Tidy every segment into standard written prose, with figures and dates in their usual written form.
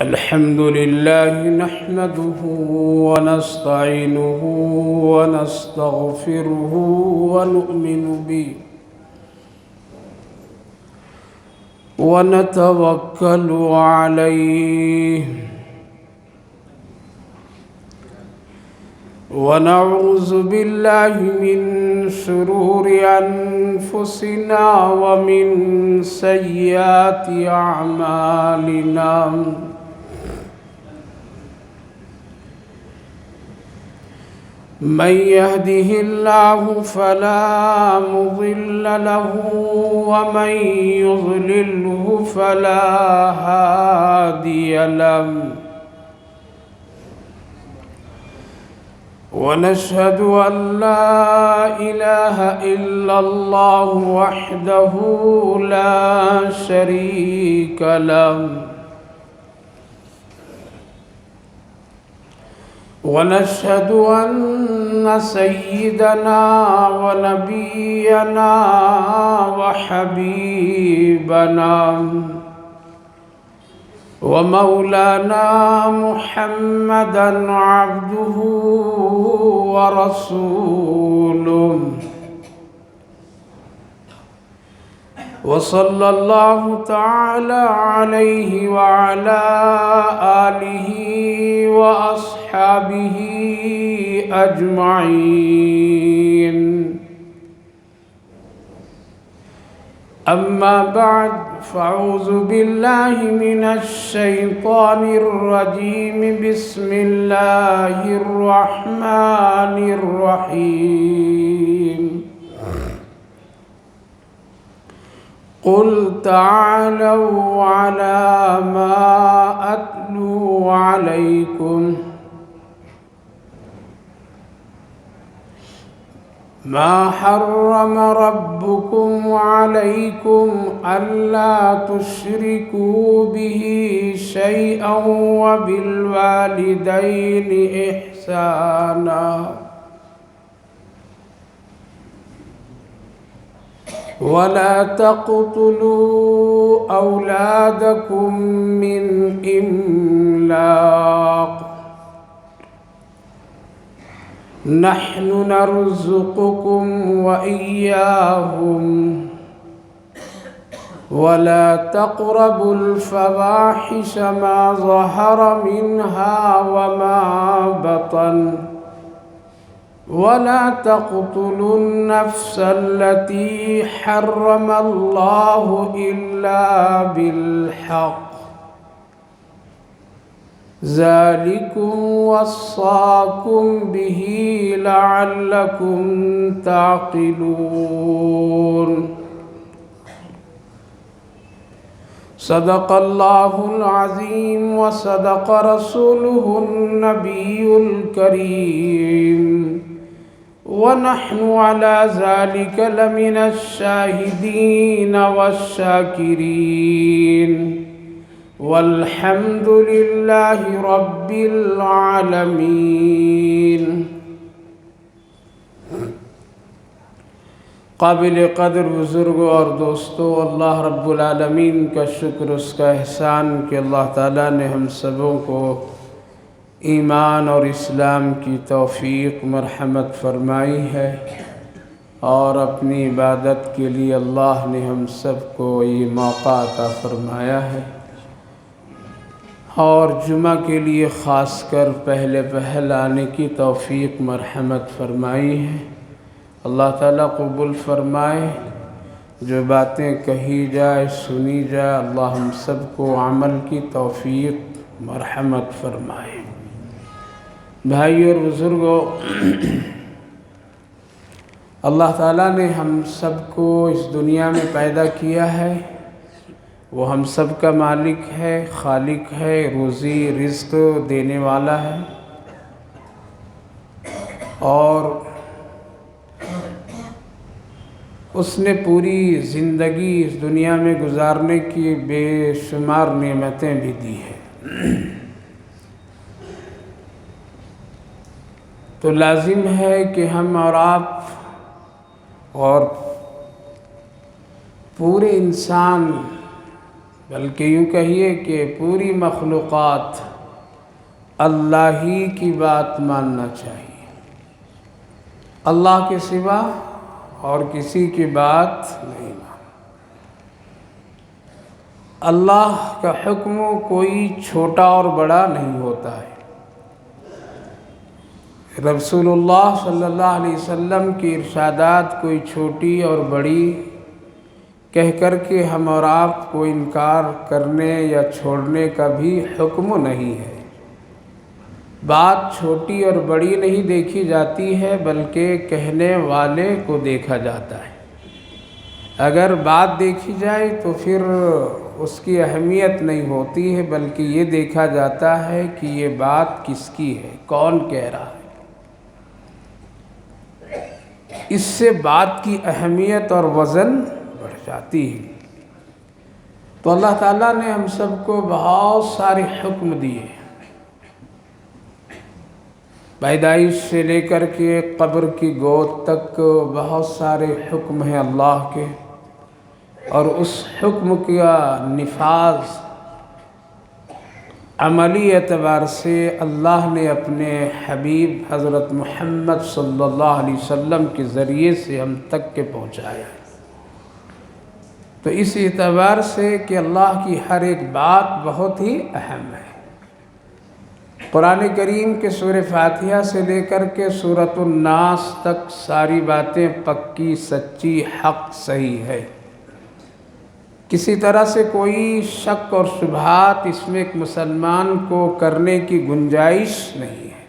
الحمد لله نحمده ونستعينه ونستغفره ونؤمن به ونتوكل عليه ونعوذ بالله من شرور أنفسنا ومن سيئات أعمالنا من يهده الله فلا مضل له ومن يضلله فلا هادي له ونشهد أن لا إله إلا الله وحده لا شريك له ونشهد أن سيدنا ونبينا وحبيبنا ومولانا محمدا عبده ورسوله وصلى الله تعالى عليه وعلى آله وأصحابه أجمعين أما بعد فأعوذ بالله من الشيطان الرجيم بسم الله الرحمن الرحيم قل تعالوا على ما أتلو عليكم ما حرم ربكم عليكم ألا تشركوا به شيئا وبالوالدين إحسانا ولا تقتلوا أولادكم من إملاق نحن نرزقكم وإياهم ولا تقربوا الفواحش ما ظهر منها وما بطن ولا تقتلوا النفس التي حرم الله إلا بالحق ذلكم وصاكم به لعلكم تعقلون صدق الله العظيم وصدق رسوله النبي الكريم ونحن على ذلك لمن الشاهدين والشاكرين والحمد لله رب العالمين قابل قدر بزرگوں اور دوستوں، اللہ رب العالمین کا شکر، اس کا احسان کہ اللہ تعالیٰ نے ہم سبوں کو ایمان اور اسلام کی توفیق مرحمت فرمائی ہے، اور اپنی عبادت کے لیے اللہ نے ہم سب کو یہ موقع عطا فرمایا ہے، اور جمعہ کے لیے خاص کر پہل آنے کی توفیق مرحمت فرمائی ہے۔ اللہ تعالیٰ قبول فرمائے، جو باتیں کہی جائے سنی جائے، اللہ ہم سب کو عمل کی توفیق مرحمت فرمائے۔ بھائی اور بزرگوں، اللہ تعالیٰ نے ہم سب کو اس دنیا میں پیدا کیا ہے، وہ ہم سب کا مالک ہے، خالق ہے، روزی رزق دینے والا ہے، اور اس نے پوری زندگی اس دنیا میں گزارنے کی بے شمار نعمتیں بھی دی ہیں۔ تو لازم ہے کہ ہم اور آپ اور پورے انسان بلکہ یوں کہیے کہ پوری مخلوقات اللہ ہی کی بات ماننا چاہیے، اللہ کے سوا اور کسی کی بات نہیں ماننا۔ اللہ کا حکم کوئی چھوٹا اور بڑا نہیں ہوتا ہے۔ رسول اللہ صلی اللہ علیہ وسلم کی ارشادات کوئی چھوٹی اور بڑی کہہ کر کے ہم اور آپ کو انکار کرنے یا چھوڑنے کا بھی حکم نہیں ہے۔ بات چھوٹی اور بڑی نہیں دیکھی جاتی ہے، بلکہ کہنے والے کو دیکھا جاتا ہے۔ اگر بات دیکھی جائے تو پھر اس کی اہمیت نہیں ہوتی ہے، بلکہ یہ دیکھا جاتا ہے کہ یہ بات کس کی ہے، کون کہہ رہا ہے۔ اس سے بات کی اہمیت اور وزن بڑھ جاتی ہے۔ تو اللہ تعالیٰ نے ہم سب کو بہت سارے حکم دیے، پیدائش سے لے کر کے قبر کی گود تک بہت سارے حکم ہیں اللہ کے، اور اس حکم کا نفاذ عملی اعتبار سے اللہ نے اپنے حبیب حضرت محمد صلی اللہ علیہ وسلم کے ذریعے سے ہم تک کے پہنچایا۔ تو اس اعتبار سے کہ اللہ کی ہر ایک بات بہت ہی اہم ہے۔ قرآن کریم کے سورہ فاتحہ سے لے کر کے سورۃ الناس تک ساری باتیں پکی، سچی، حق، صحیح ہے۔ کسی طرح سے کوئی شک اور شبہات اس میں ایک مسلمان کو کرنے کی گنجائش نہیں ہے،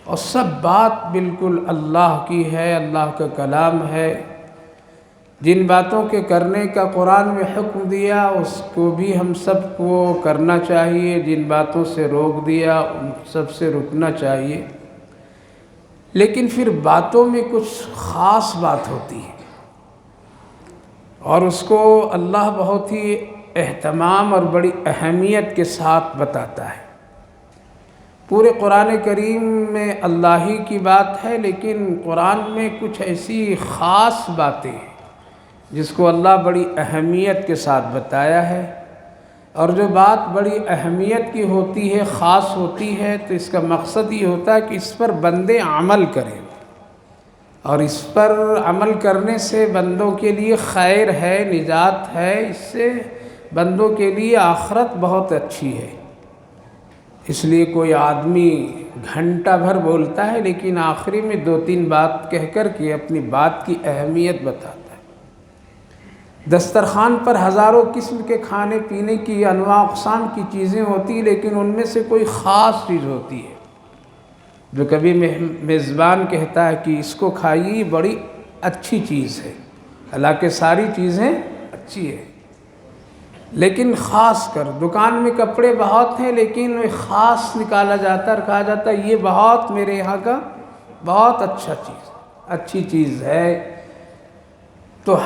اور سب بات بالکل اللہ کی ہے، اللہ کا کلام ہے۔ جن باتوں کے کرنے کا قرآن میں حکم دیا اس کو بھی ہم سب کو کرنا چاہیے، جن باتوں سے روک دیا ان سب سے رکنا چاہیے۔ لیکن پھر باتوں میں کچھ خاص بات ہوتی ہے، اور اس کو اللہ بہت ہی اہتمام اور بڑی اہمیت کے ساتھ بتاتا ہے۔ پورے قرآن کریم میں اللہ ہی کی بات ہے، لیکن قرآن میں کچھ ایسی خاص باتیں ہیں جس کو اللہ بڑی اہمیت کے ساتھ بتایا ہے، اور جو بات بڑی اہمیت کی ہوتی ہے، خاص ہوتی ہے، تو اس کا مقصد یہ ہوتا ہے کہ اس پر بندے عمل کریں، اور اس پر عمل کرنے سے بندوں کے لیے خیر ہے، نجات ہے، اس سے بندوں کے لیے آخرت بہت اچھی ہے۔ اس لیے کوئی آدمی گھنٹہ بھر بولتا ہے لیکن آخری میں 2-3 بات کہہ کر کے اپنی بات کی اہمیت بتاتا ہے۔ دسترخوان پر ہزاروں قسم کے کھانے پینے کی انواع اقسام کی چیزیں ہوتی، لیکن ان میں سے کوئی خاص چیز ہوتی ہے جو کبھی میزبان کہتا ہے کہ اس کو کھائیے، بڑی اچھی چیز ہے، حالانکہ ساری چیزیں اچھی ہیں، لیکن خاص کر دکان میں کپڑے بہت ہیں لیکن خاص نکالا جاتا ہے اور کہا جاتا ہے یہ بہت میرے یہاں کا بہت اچھی چیز ہے۔ تو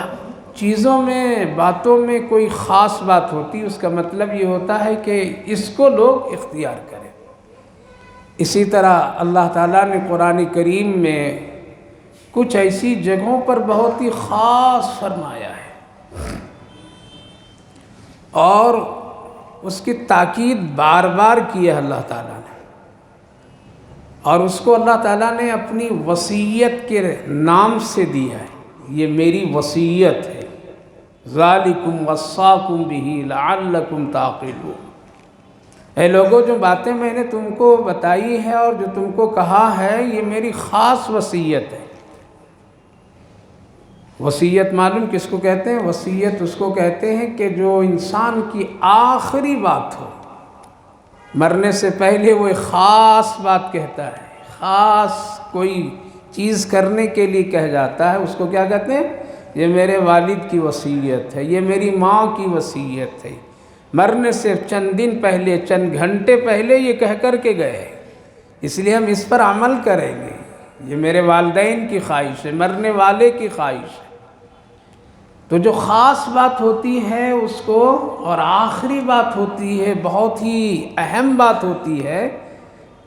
چیزوں میں، باتوں میں کوئی خاص بات ہوتی، اس کا مطلب یہ ہوتا ہے کہ اس کو لوگ اختیار کریں۔ اسی طرح اللہ تعالیٰ نے قرآن کریم میں کچھ ایسی جگہوں پر بہت ہی خاص فرمایا ہے، اور اس کی تاکید بار بار کی ہے اللہ تعالیٰ نے، اور اس کو اللہ تعالیٰ نے اپنی وصیت کے نام سے دیا ہے۔ یہ میری وصیت ہے، ذالکم وصاکم بہ لعلکم تعقلون۔ اے لوگوں، جو باتیں میں نے تم کو بتائی ہے اور جو تم کو کہا ہے، یہ میری خاص وصیت ہے۔ وصیت معلوم کس کو کہتے ہیں؟ وصیت اس کو کہتے ہیں کہ جو انسان کی آخری بات ہو، مرنے سے پہلے وہ ایک خاص بات کہتا ہے، خاص کوئی چیز کرنے کے لیے کہہ جاتا ہے، اس کو کیا کہتے ہیں؟ یہ میرے والد کی وصیت ہے، یہ میری ماں کی وصیت ہے۔ مرنے سے چند دن پہلے، چند گھنٹے پہلے یہ کہہ کر کے گئے، اس لیے ہم اس پر عمل کریں گے۔ یہ میرے والدین کی خواہش ہے، مرنے والے کی خواہش ہے۔ تو جو خاص بات ہوتی ہے اس کو، اور آخری بات ہوتی ہے، بہت ہی اہم بات ہوتی ہے،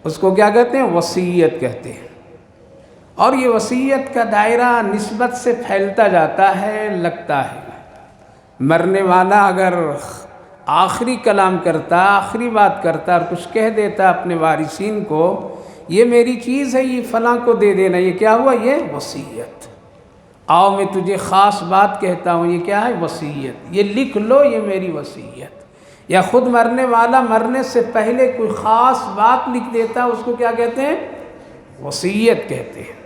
اس کو کیا کہتے ہیں؟ وصیت کہتے ہیں۔ اور یہ وصیت کا دائرہ نسبت سے پھیلتا جاتا ہے، لگتا ہے۔ مرنے والا اگر آخری کلام کرتا، آخری بات کرتا اور کچھ کہہ دیتا اپنے وارثین کو، یہ میری چیز ہے، یہ فلاں کو دے دینا، یہ کیا ہوا؟ یہ وصیت۔ آؤ میں تجھے خاص بات کہتا ہوں، یہ کیا ہے؟ وصیت، یہ لکھ لو، یہ میری وصیت۔ یا خود مرنے والا مرنے سے پہلے کوئی خاص بات لکھ دیتا، اس کو کیا کہتے ہیں؟ وصیت کہتے ہیں۔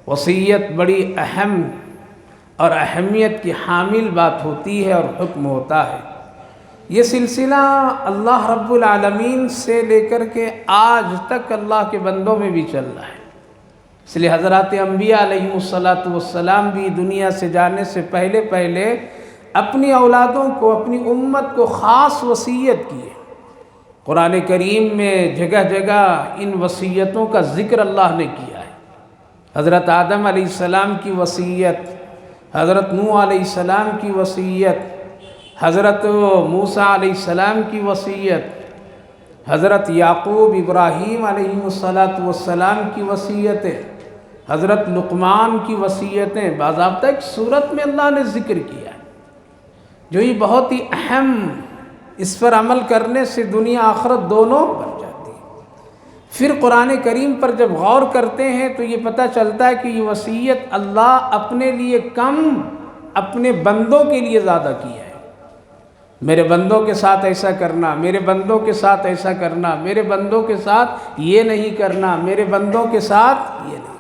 وصیت بڑی اہم اور اہمیت کی حامل بات ہوتی ہے اور حکم ہوتا ہے۔ یہ سلسلہ اللہ رب العالمین سے لے کر کے آج تک اللہ کے بندوں میں بھی چل رہا ہے۔ اس لیے حضرات انبیاء علیہم السلام بھی دنیا سے جانے سے پہلے اپنی اولادوں کو، اپنی امت کو خاص وصیت کی ہے۔ قرآن کریم میں جگہ جگہ ان وصیتوں کا ذکر اللہ نے کیا ہے۔ حضرت آدم علیہ السلام کی وصیت، حضرت نوح علیہ السلام کی وصیت، حضرت موسیٰ علیہ السلام کی وصیت، حضرت یعقوب ابراہیم علیہ السلام کی وصیتیں، حضرت لقمان کی وصیتیں، باضابطہ ایک صورت میں اللہ نے ذکر کیا ہے، جو یہ بہت ہی اہم، اس پر عمل کرنے سے دنیا آخرت دونوں بن جاتی ہے۔ پھر قرآن کریم پر جب غور کرتے ہیں تو یہ پتہ چلتا ہے کہ یہ وصیت اللہ اپنے لیے کم، اپنے بندوں کے لیے زیادہ کیا ہے۔ میرے بندوں کے ساتھ ایسا کرنا، میرے بندوں کے ساتھ ایسا کرنا، میرے بندوں کے ساتھ یہ نہیں کرنا، میرے بندوں کے ساتھ یہ نہیں کرنا۔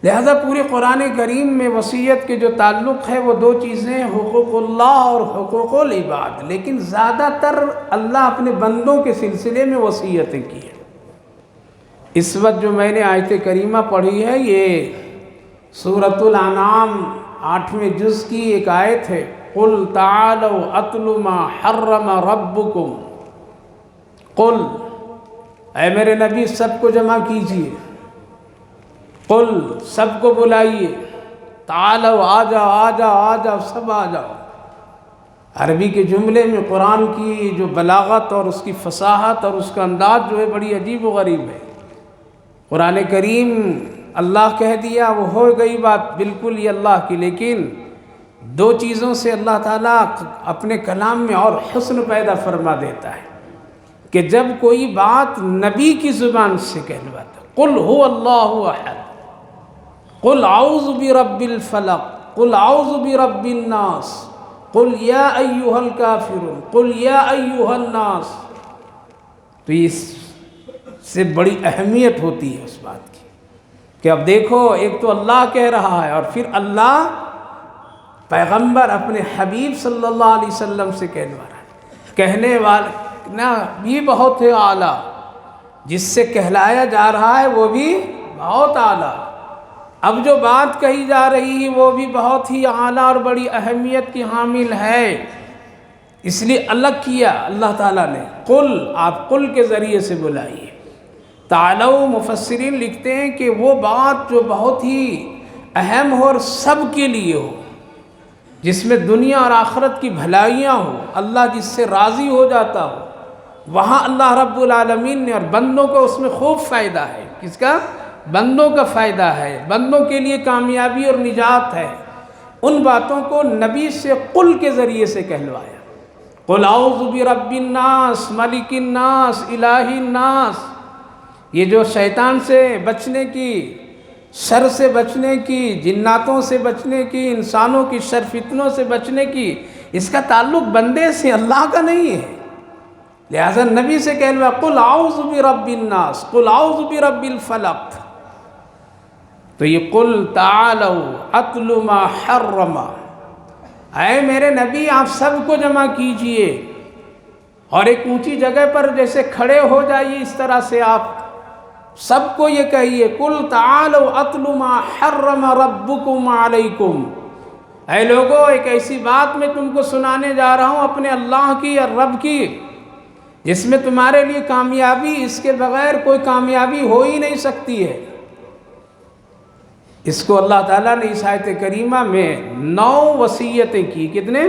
لہذا پورے قرآن کریم میں وصیت کے جو تعلق ہے وہ دو چیزیں، حقوق اللہ اور حقوق العباد، لیکن زیادہ تر اللہ اپنے بندوں کے سلسلے میں وصیتیں کی ہیں۔ اس وقت جو میں نے آیت کریمہ پڑھی ہے یہ سورۃ الانعام 8ویں جز کی ایک آیت ہے، قُلْ تَعَالَوْا أَتْلُ مَا حَرَّمَ رَبُّكُمْ۔ قل، اے میرے نبی سب کو جمع کیجئے، قل سب کو بلائیے، تعالوا آ جاؤ آ جاؤ آ جاؤ، سب آ جاؤ۔ عربی کے جملے میں قرآن کی جو بلاغت اور اس کی فصاحت اور اس کا انداز جو ہے بڑی عجیب و غریب ہے۔ قرآن کریم اللہ کہہ دیا وہ ہو گئی بات بالکل یہ اللہ کی، لیکن دو چیزوں سے اللہ تعالیٰ اپنے کلام میں اور حسن پیدا فرما دیتا ہے کہ جب کوئی بات نبی کی زبان سے کہلواتا، قل هو اللہ احد، قل اعوذ برب الفلق، قل اعوذ برب الناس، قل یا ایہا الکافرون، قل یا ایہا الناس، تو اس سے بڑی اہمیت ہوتی ہے اس بات کی کہ اب دیکھو ایک تو اللہ کہہ رہا ہے اور پھر اللہ پیغمبر اپنے حبیب صلی اللہ علیہ وسلم سے کہلوا رہا ہے۔ کہنے والا بھی بہت ہے اعلیٰ، جس سے کہلایا جا رہا ہے وہ بھی بہت اعلیٰ، اب جو بات کہی جا رہی ہے وہ بھی بہت ہی اعلیٰ اور بڑی اہمیت کی حامل ہے، اس لیے الگ کیا اللہ تعالیٰ نے۔ قل، آپ قل کے ذریعے سے بلائیے۔ تعالو مفسرین لکھتے ہیں کہ وہ بات جو بہت ہی اہم ہو اور سب کے لیے ہو، جس میں دنیا اور آخرت کی بھلائیاں ہو، اللہ جس سے راضی ہو جاتا ہو، وہاں اللہ رب العالمین نے، اور بندوں کو اس میں خوب فائدہ ہے۔ کس کا؟ بندوں کا فائدہ ہے، بندوں کے لیے کامیابی اور نجات ہے۔ ان باتوں کو نبی سے قل کے ذریعے سے کہلوایا۔ قل اعوذ برب الناس، ملک الناس، الہ الناس، یہ جو شیطان سے بچنے کی، شر سے بچنے کی، جناتوں سے بچنے کی، انسانوں کی شر فتنوں سے بچنے کی، اس کا تعلق بندے سے، اللہ کا نہیں ہے۔ لہذا نبی سے کہلوا، قل اعوذ برب الناس، قل اعوذ برب الفلق، تو یہ قل تعالوا اتل ما حرم، اے میرے نبی آپ سب کو جمع کیجئے، اور ایک اونچی جگہ پر جیسے کھڑے ہو جائیے اس طرح سے آپ سب کو یہ کہیے، قل تعالوا اتل ما حرم ربکم علیکم، اے لوگو ایک ایسی بات میں تم کو سنانے جا رہا ہوں اپنے اللہ کی اور رب کی، جس میں تمہارے لیے کامیابی، اس کے بغیر کوئی کامیابی ہو ہی نہیں سکتی ہے۔ اس کو اللہ تعالیٰ نے اس آیت کریمہ میں 9 وصیتیں کی۔ کتنے؟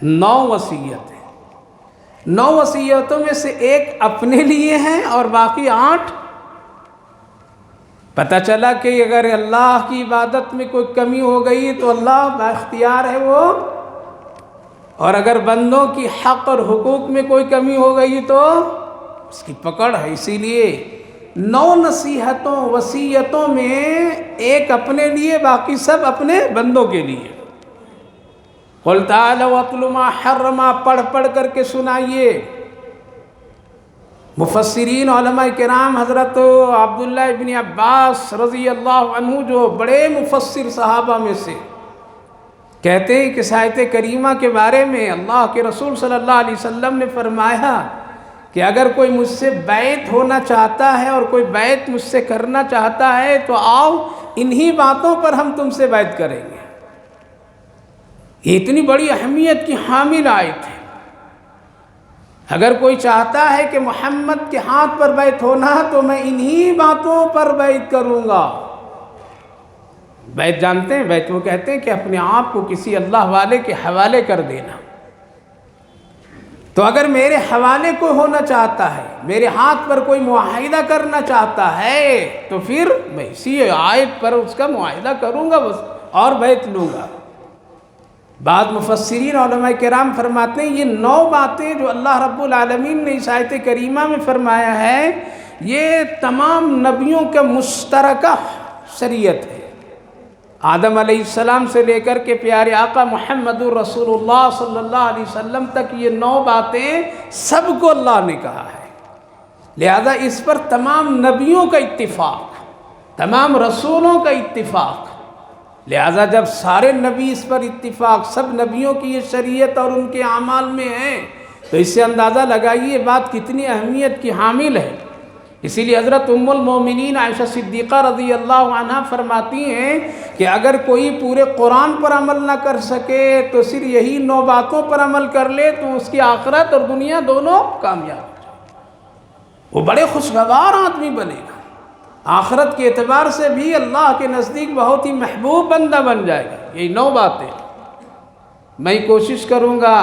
9 وصیتیں۔ 9 وصیتوں میں سے ایک اپنے لیے ہیں اور باقی 8 پتہ چلا کہ اگر اللہ کی عبادت میں کوئی کمی ہو گئی تو اللہ با اختیار ہے وہ اور اگر بندوں کی حق اور حقوق میں کوئی کمی ہو گئی تو اس کی پکڑ ہے۔ اسی لیے 9 نصیحتوں وصیتوں میں ایک اپنے لیے، باقی سب اپنے بندوں کے لیے۔ قُلْ تَعَالَوْا أَتْلُ مَا حَرَّمَ، پڑھ کر کے سنائیے۔ مفسرین علماء کرام حضرت عبداللہ ابن عباس رضی اللہ عنہ جو بڑے مفسر صحابہ میں سے، کہتے ہیں کہ اس آیت کریمہ کے بارے میں اللہ کے رسول صلی اللہ علیہ وسلم نے فرمایا کہ اگر کوئی مجھ سے بیعت ہونا چاہتا ہے اور کوئی بیعت مجھ سے کرنا چاہتا ہے تو آؤ، انہی باتوں پر ہم تم سے بیعت کریں گے۔ یہ اتنی بڑی اہمیت کی حامل آیت ہے۔ اگر کوئی چاہتا ہے کہ محمد کے ہاتھ پر بیعت ہونا تو میں انہی باتوں پر بیعت کروں گا۔ بیعت جانتے ہیں؟ بیعت وہ کہتے ہیں کہ اپنے آپ کو کسی اللہ والے کے حوالے کر دینا۔ تو اگر میرے حوالے کوئی ہونا چاہتا ہے، میرے ہاتھ پر کوئی معاہدہ کرنا چاہتا ہے تو پھر میں اسی آیت پر اس کا معاہدہ کروں گا بس، اور بیعت لوں گا۔ بعض مفسرین علماء کرام فرماتے ہیں یہ 9 باتیں جو اللہ رب العالمین نے اس آیت کریمہ میں فرمایا ہے، یہ تمام نبیوں کا مشترکہ شریعت ہے۔ آدم علیہ السلام سے لے کر کے پیارے آقا محمد رسول اللہ صلی اللہ علیہ وسلم تک یہ 9 باتیں سب کو اللہ نے کہا ہے۔ لہذا اس پر تمام نبیوں کا اتفاق، تمام رسولوں کا اتفاق۔ لہذا جب سارے نبی اس پر اتفاق، سب نبیوں کی یہ شریعت اور ان کے اعمال میں ہیں، تو اس سے اندازہ لگائیے بات کتنی اہمیت کی حامل ہے۔ اسی لیے حضرت ام المومنین عائشہ صدیقہ رضی اللہ عنہ فرماتی ہیں کہ اگر کوئی پورے قرآن پر عمل نہ کر سکے تو صرف یہی 9 باتوں پر عمل کر لے تو اس کی آخرت اور دنیا دونوں کامیاب ہو جائے، وہ بڑے خوشگوار آدمی بنے گا، آخرت کے اعتبار سے بھی اللہ کے نزدیک بہت ہی محبوب بندہ بن جائے گا۔ یہی 9 باتیں میں کوشش کروں گا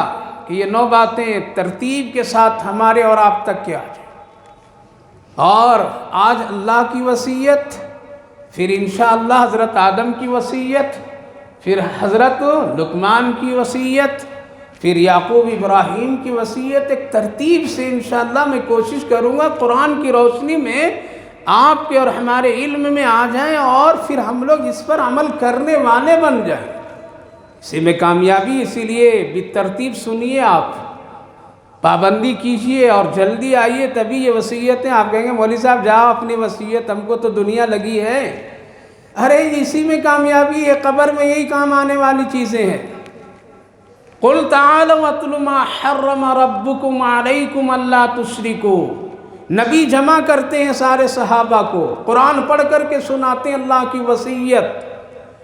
کہ یہ 9 باتیں ترتیب کے ساتھ ہمارے اور آپ تک کے آ جائیں۔ اور آج اللہ کی وصیت، پھر انشاءاللہ حضرت آدم کی وصیت، پھر حضرت لقمان کی وصیت، پھر یعقوب ابراہیم کی وصیت، ایک ترتیب سے انشاءاللہ میں کوشش کروں گا قرآن کی روشنی میں آپ کے اور ہمارے علم میں آ جائیں، اور پھر ہم لوگ اس پر عمل کرنے والے بن جائیں۔ اسی میں کامیابی، اسی لیے بالترتیب سنیے، آپ پابندی کیجئے اور جلدی آئیے، تبھی یہ وصیتیں۔ آپ کہیں گے مولوی صاحب جاؤ اپنی وصیت، ہم کو تو دنیا لگی ہے۔ ارے اسی میں کامیابی ہے، قبر میں یہی کام آنے والی چیزیں ہیں۔ قُلْ تَعَالَوْا أَتْلُ مَا حَرَّمَ رَبُّكُمْ عَلَيْكُمْ أَلَّا تُشْرِكُوا۔ نبی جمع کرتے ہیں سارے صحابہ کو، قرآن پڑھ کر کے سناتے ہیں اللہ کی وصیت۔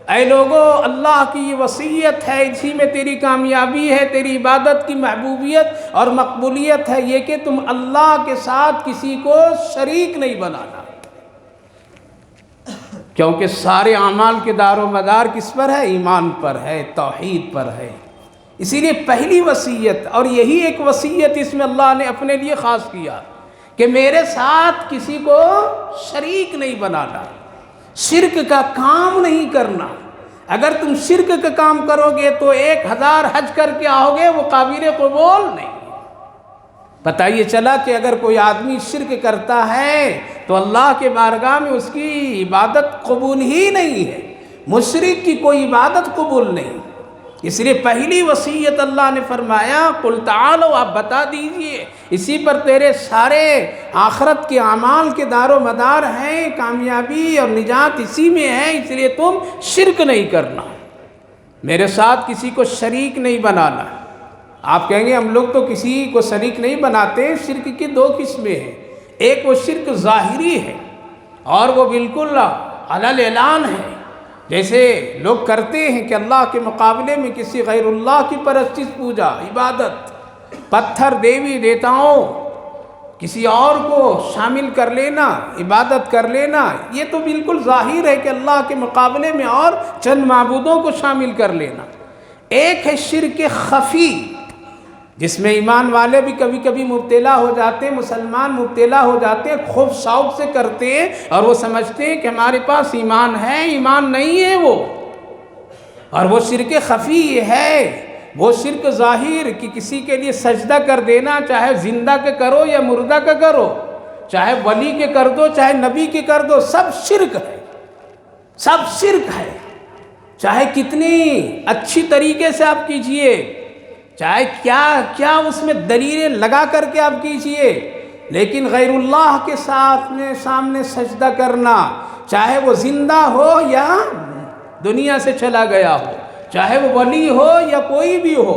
اے لوگو، اللہ کی یہ وصیت ہے، اسی میں تیری کامیابی ہے، تیری عبادت کی محبوبیت اور مقبولیت ہے، یہ کہ تم اللہ کے ساتھ کسی کو شریک نہیں بنانا۔ کیونکہ سارے اعمال کے دار و مدار کس پر ہے؟ ایمان پر ہے، توحید پر ہے۔ اسی لیے پہلی وصیت، اور یہی ایک وصیت اس میں اللہ نے اپنے لیے خاص کیا کہ میرے ساتھ کسی کو شریک نہیں بنانا، شرک کا کام نہیں کرنا۔ اگر تم شرک کا کام کرو گے تو 1000 حج کر کے آؤ گے، وہ قابل قبول نہیں۔ پتہ یہ چلا کہ اگر کوئی آدمی شرک کرتا ہے تو اللہ کے بارگاہ میں اس کی عبادت قبول ہی نہیں ہے، مشرک کی کوئی عبادت قبول نہیں۔ اس لیے پہلی وصیت اللہ نے فرمایا قُلْ تَعَالَوْا، آپ بتا دیجئے، اسی پر تیرے سارے آخرت کے اعمال کے دار و مدار ہیں، کامیابی اور نجات اسی میں ہے، اس لیے تم شرک نہیں کرنا، میرے ساتھ کسی کو شریک نہیں بنانا۔ آپ کہیں گے ہم لوگ تو کسی کو شریک نہیں بناتے۔ شرک کی 2 قسمیں ہیں، ایک وہ شرک ظاہری ہے اور وہ بالکل علی الاعلان ہے، جیسے لوگ کرتے ہیں کہ اللہ کے مقابلے میں کسی غیر اللہ کی پرستش، پوجا، عبادت، پتھر، دیوی دیوتاؤں، کسی اور کو شامل کر لینا، عبادت کر لینا، یہ تو بالکل ظاہر ہے کہ اللہ کے مقابلے میں اور چند معبودوں کو شامل کر لینا۔ ایک ہے شرک خفی، جس میں ایمان والے بھی کبھی کبھی مبتلا ہو جاتے ہیں، مسلمان مبتلا ہو جاتے ہیں، خوف شوق سے کرتے ہیں اور وہ سمجھتے ہیں کہ ہمارے پاس ایمان ہے، ایمان نہیں ہے وہ۔ اور وہ شرک خفی یہ ہے وہ شرک ظاہر کہ کسی کے لیے سجدہ کر دینا، چاہے زندہ کے کرو یا مردہ کا کرو، چاہے ولی کے کر دو چاہے نبی کے کر دو، سب شرک ہے، سب شرک ہے، چاہے کتنی اچھی طریقے سے آپ کیجئے، چاہے کیا اس میں دلیلیں لگا کر کے آپ کیجئے، لیکن غیر اللہ کے سامنے سجدہ کرنا، چاہے وہ زندہ ہو یا دنیا سے چلا گیا ہو، چاہے وہ ولی ہو یا کوئی بھی ہو،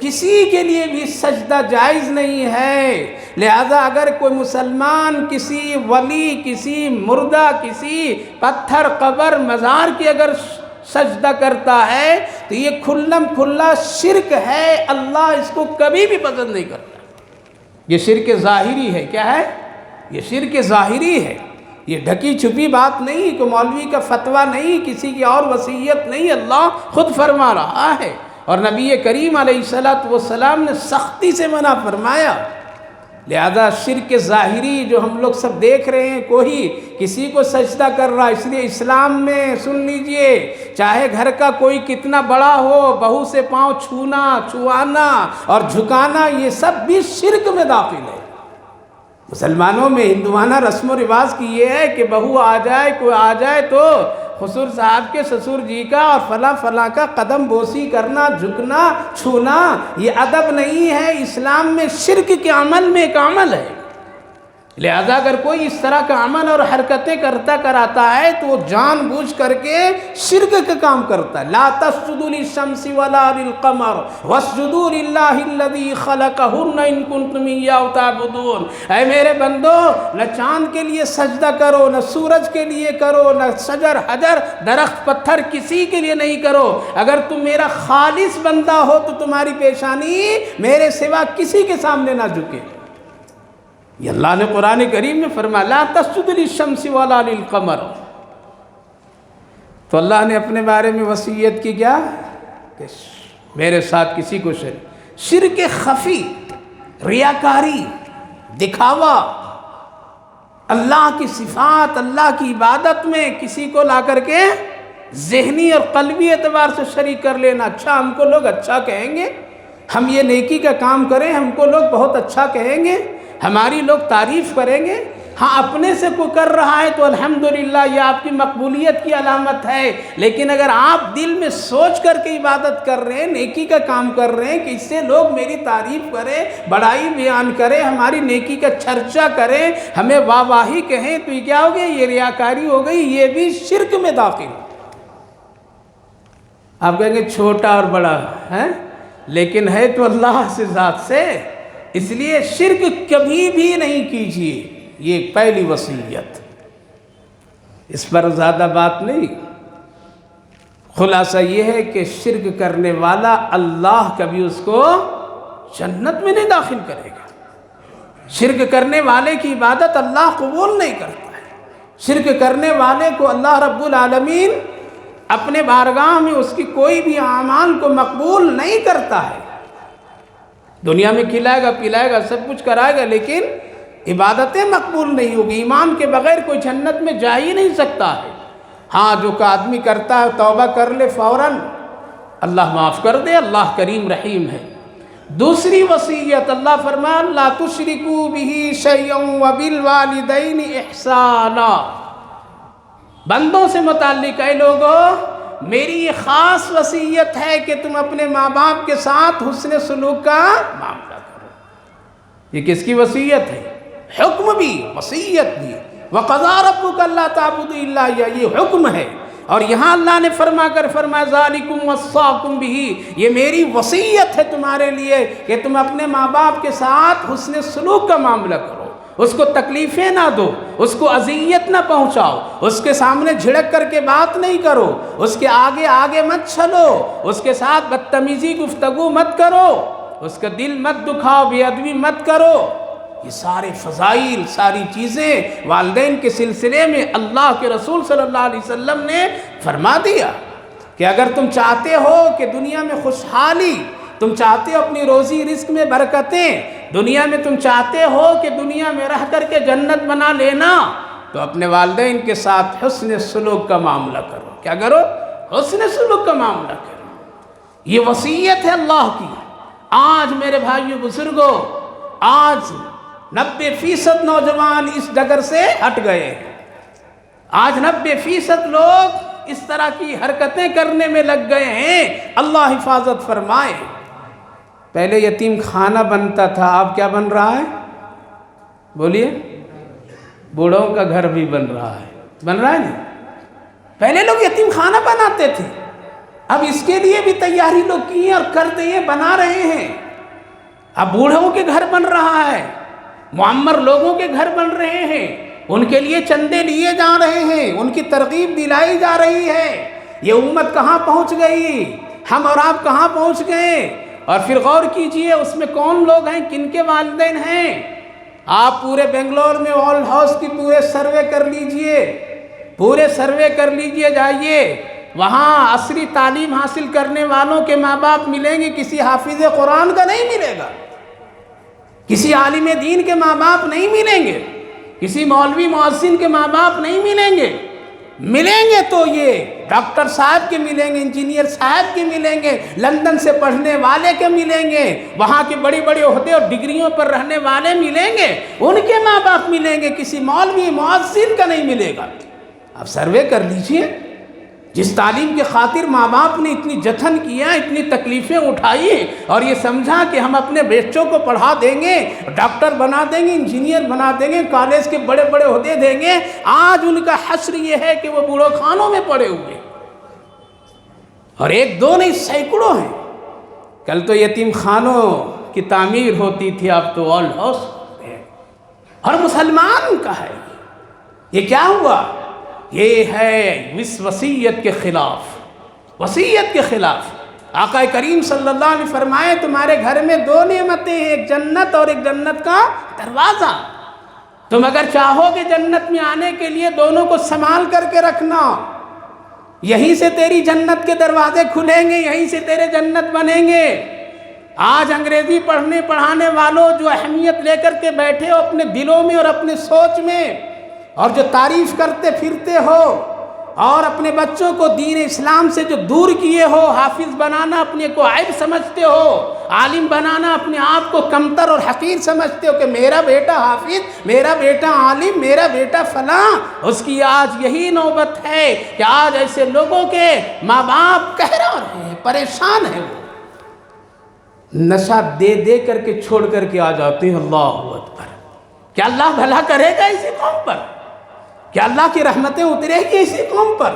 کسی کے لیے بھی سجدہ جائز نہیں ہے۔ لہذا اگر کوئی مسلمان کسی ولی، کسی مردہ، کسی پتھر، قبر، مزار کی اگر سجدہ کرتا ہے تو یہ کھلم کھلا شرک ہے، اللہ اس کو کبھی بھی پسند نہیں کرتا۔ یہ شرک ظاہری ہے، کیا ہے؟ یہ شرک ظاہری ہے، یہ ڈھکی چھپی بات نہیں، کوئی مولوی کا فتویٰ نہیں، کسی کی اور وصیت نہیں، اللہ خود فرما رہا ہے، اور نبی کریم علیہ السلام نے سختی سے منع فرمایا۔ لہذا شرک ظاہری جو ہم لوگ سب دیکھ رہے ہیں، کوئی کسی کو سجدہ کر رہا، اس لیے اسلام میں سن لیجئے، چاہے گھر کا کوئی کتنا بڑا ہو، بہو سے پاؤں چھونا، چھوانا اور جھکانا، یہ سب بھی شرک میں داخل ہے۔ مسلمانوں میں ہندوانہ رسم و رواج کی یہ ہے کہ بہو آ جائے، کوئی آ جائے تو خسر صاحب کے سسر جی کا اور فلاں کا قدم بوسی کرنا، جھکنا، چھونا، یہ ادب نہیں ہے، اسلام میں شرک کے عمل میں ایک عمل ہے۔ لہذا اگر کوئی اس طرح کا عمل اور حرکتیں کراتا ہے تو وہ جان بوجھ کر کے شرک کا کام کرتا ہے۔ لا تسجدوا للشمس ولا للقمر واسجدوا للہ الذی خلقہن ان کنتم ایاہ تعبدون۔ اے میرے بندو، نہ چاند کے لیے سجدہ کرو، نہ سورج کے لیے کرو، نہ شجر، حجر، درخت، پتھر، کسی کے لیے نہیں کرو۔ اگر تم میرا خالص بندہ ہو تو تمہاری پیشانی میرے سوا کسی کے سامنے نہ جھکے۔ یہ اللہ نے قرآن کریم میں فرمایا لا تسجدوا للشمس ولا للقمر۔ تو اللہ نے اپنے بارے میں وصیت کی کیا کہ میرے ساتھ کسی کو شرک خفی، ریاکاری، دکھاوا، اللہ کی صفات، اللہ کی عبادت میں کسی کو لا کر کے ذہنی اور قلبی اعتبار سے شریک کر لینا۔ اچھا ہم کو لوگ اچھا کہیں گے، ہم یہ نیکی کا کام کریں ہم کو لوگ بہت اچھا کہیں گے، ہماری لوگ تعریف کریں گے۔ ہاں اپنے سے کوئی کر رہا ہے تو الحمدللہ یہ آپ کی مقبولیت کی علامت ہے، لیکن اگر آپ دل میں سوچ کر کے عبادت کر رہے ہیں، نیکی کا کام کر رہے ہیں کہ اس سے لوگ میری تعریف کریں، بڑائی بیان کریں، ہماری نیکی کا چرچا کریں، ہمیں واہ واہی کہیں، تو یہ کیا ہو گیا؟ یہ ریاکاری ہو گئی، یہ بھی شرک میں داخل۔ آپ کہیں گے چھوٹا اور بڑا ہے، لیکن ہے تو اللہ سے ذات سے، اس لیے شرک کبھی بھی نہیں کیجیے، یہ پہلی وصیت۔ اس پر زیادہ بات نہیں، خلاصہ یہ ہے کہ شرک کرنے والا اللہ کبھی اس کو جنت میں نہیں داخل کرے گا۔ شرک کرنے والے کی عبادت اللہ قبول نہیں کرتا ہے، شرک کرنے والے کو اللہ رب العالمین اپنے بارگاہ میں اس کی کوئی بھی اعمال کو مقبول نہیں کرتا ہے۔ دنیا میں کھلائے گا، پلائے گا، سب کچھ کرائے گا، لیکن عبادتیں مقبول نہیں ہوگی۔ ایمان کے بغیر کوئی جنت میں جا ہی نہیں سکتا ہے۔ ہاں جو کہ آدمی کرتا ہے توبہ کر لے فوراً، اللہ معاف کر دے، اللہ کریم رحیم ہے۔ دوسری وصیت اللہ فرمایا لا تشرکوا بہ شیئا وبالوالدین احسانا۔ بندوں سے متعلق اے لوگو میری یہ خاص وصیت ہے کہ تم اپنے ماں باپ کے ساتھ حسن سلوک کا معاملہ کرو۔ یہ کس کی وصیت ہے؟ حکم بھی، وصیت بھی۔ وَقَضَىٰ رَبُّكَ أَلَّا تَعْبُدُوا إِلَّا إِيَّاهُ، یہ حکم ہے، اور یہاں اللہ نے فرمایا ذَلِكُمْ وَصَّاكُمْ بِهِ، یہ میری وصیت ہے تمہارے لیے کہ تم اپنے ماں باپ کے ساتھ حسن سلوک کا معاملہ کرو، اس کو تکلیفیں نہ دو، اس کو اذیت نہ پہنچاؤ، اس کے سامنے جھڑک کر کے بات نہیں کرو، اس کے آگے آگے مت چلو، اس کے ساتھ بدتمیزی گفتگو مت کرو، اس کا دل مت دکھاؤ، بے ادبی مت کرو۔ یہ سارے فضائل، ساری چیزیں والدین کے سلسلے میں اللہ کے رسول صلی اللہ علیہ وسلم نے فرما دیا کہ اگر تم چاہتے ہو کہ دنیا میں خوشحالی، تم چاہتے ہو اپنی روزی رزق میں برکتیں، دنیا میں تم چاہتے ہو کہ دنیا میں رہ کر کے جنت بنا لینا، تو اپنے والدین کے ساتھ حسن سلوک کا معاملہ کرو۔ کیا کرو؟ حسن سلوک کا معاملہ کرو۔ یہ وصیت ہے اللہ کی۔ آج میرے بھائیو بزرگوں، آج 90% نوجوان اس ڈگر سے ہٹ گئے۔ آج 90% لوگ اس طرح کی حرکتیں کرنے میں لگ گئے ہیں۔ اللہ حفاظت فرمائے۔ پہلے یتیم خانہ بنتا تھا، اب کیا بن رہا ہے؟ بولیے، بوڑھوں کا گھر بھی بن رہا ہے نا۔ پہلے لوگ یتیم خانہ بناتے تھے، اب اس کے لیے بھی تیاری لوگ کی ہیں اور کر دیں، بنا رہے ہیں۔ اب بوڑھوں کے گھر بن رہا ہے، معمر لوگوں کے گھر بن رہے ہیں، ان کے لیے چندے لیے جا رہے ہیں، ان کی ترغیب دلائی جا رہی ہے۔ یہ امت کہاں پہنچ گئی؟ ہم اور آپ کہاں پہنچ گئے؟ اور پھر غور کیجئے اس میں کون لوگ ہیں، کن کے والدین ہیں۔ آپ پورے بنگلور میں آل ہاؤس کی پورے سروے کر لیجئے، پورے سروے کر لیجئے، جائیے وہاں عصری تعلیم حاصل کرنے والوں کے ماں باپ ملیں گے، کسی حافظ قرآن کا نہیں ملے گا، کسی عالم دین کے ماں باپ نہیں ملیں گے، کسی مولوی مؤذن کے ماں باپ نہیں ملیں گے۔ ملیں گے تو یہ ڈاکٹر صاحب کے ملیں گے، انجینئر صاحب کے ملیں گے، لندن سے پڑھنے والے کے ملیں گے، وہاں کے بڑے بڑے عہدے اور ڈگریوں پر رہنے والے ملیں گے، ان کے ماں باپ ملیں گے، کسی مولوی مؤذن کا نہیں ملے گا۔ اب سروے کر لیجئے، جس تعلیم کے خاطر ماں باپ نے اتنی جتن کیا، اتنی تکلیفیں اٹھائی اور یہ سمجھا کہ ہم اپنے بچوں کو پڑھا دیں گے، ڈاکٹر بنا دیں گے، انجینئر بنا دیں گے، کالج کے بڑے بڑے عہدے دیں گے، آج ان کا حشر یہ ہے کہ وہ بوڑھو خانوں میں پڑے ہوئے، اور ایک دو نہیں سینکڑوں ہیں۔ کل تو یتیم خانوں کی تعمیر ہوتی تھی، اب تو آل ہاؤس ہے، اور مسلمان کا ہے۔ یہ کیا ہوا؟ یہ ہے اس وصیت کے خلاف، وصیت کے خلاف۔ آقا کریم صلی اللہ علیہ وسلم فرمائے تمہارے گھر میں دو نعمتیں ہیں، ایک جنت اور ایک جنت کا دروازہ۔ تم اگر چاہو کہ جنت میں آنے کے لیے دونوں کو سنبھال کر کے رکھنا، یہیں سے تیری جنت کے دروازے کھلیں گے، یہیں سے تیرے جنت بنیں گے۔ آج انگریزی پڑھنے پڑھانے والوں جو اہمیت لے کر کے بیٹھے ہو اپنے دلوں میں اور اپنے سوچ میں، اور جو تعریف کرتے پھرتے ہو اور اپنے بچوں کو دین اسلام سے جو دور کیے ہو، حافظ بنانا اپنے کو عیب سمجھتے ہو، عالم بنانا اپنے آپ کو کمتر اور حقیر سمجھتے ہو کہ میرا بیٹا حافظ، میرا بیٹا عالم، میرا بیٹا فلاں، اس کی آج یہی نوبت ہے کہ آج ایسے لوگوں کے ماں باپ قہرا رہے ہیں، پریشان ہیں، وہ نشہ دے دے کر کے چھوڑ کر کے آ جاتے ہیں۔ اللہ اکبر! کیا اللہ بھلا کرے گا اسی قوم پر؟ کیا اللہ کی رحمتیں اترے گی اسی قوم پر؟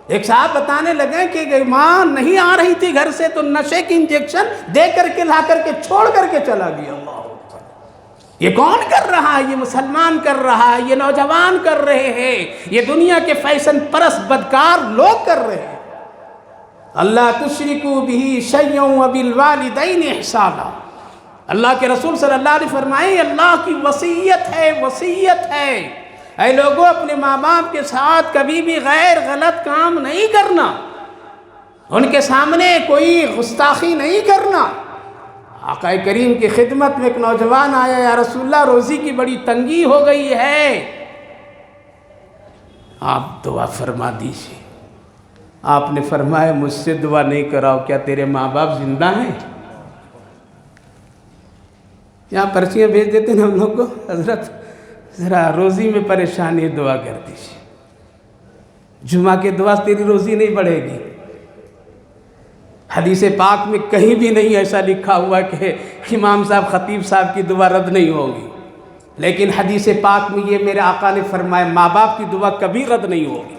ایک صاحب بتانے لگے کہ ماں نہیں آ رہی تھی گھر سے تو نشے کی انجیکشن دے کر کے لا کر کے چھوڑ کر کے چلا گیا۔ اللہ اکبر! یہ کون کر رہا ہے؟ یہ مسلمان کر رہا ہے، یہ نوجوان کر رہے ہیں، یہ دنیا کے فیشن پرست بدکار لوگ کر رہے ہیں۔ اللہ تشرکوا بہ شیئا وبالوالدین احسانا، اللہ کے رسول صلی اللہ علیہ وسلم فرمائے اللہ کی وصیت ہے، وصیت ہے، اے لوگوں اپنے ماں باپ کے ساتھ کبھی بھی غیر غلط کام نہیں کرنا، ان کے سامنے کوئی گستاخی نہیں کرنا۔ آقا کریم کی خدمت میں ایک نوجوان آیا، یا رسول اللہ روزی کی بڑی تنگی ہو گئی ہے، آپ دعا فرما دیجیے۔ آپ نے فرمایا مجھ سے دعا نہیں کراؤ، کیا تیرے ماں باپ زندہ ہیں؟ یہاں پرچیاں بھیج دیتے ہیں ہم لوگ کو، حضرت ذرا روزی میں پریشانی، دعا کر دیجیے، جمعہ کے دعا تیری روزی نہیں بڑھے گی۔ حدیث پاک میں کہیں بھی نہیں ایسا لکھا ہوا کہ امام صاحب خطیب صاحب کی دعا رد نہیں ہوگی، لیکن حدیث پاک میں یہ میرے آقا نے فرمایا ماں باپ کی دعا کبھی رد نہیں ہوگی۔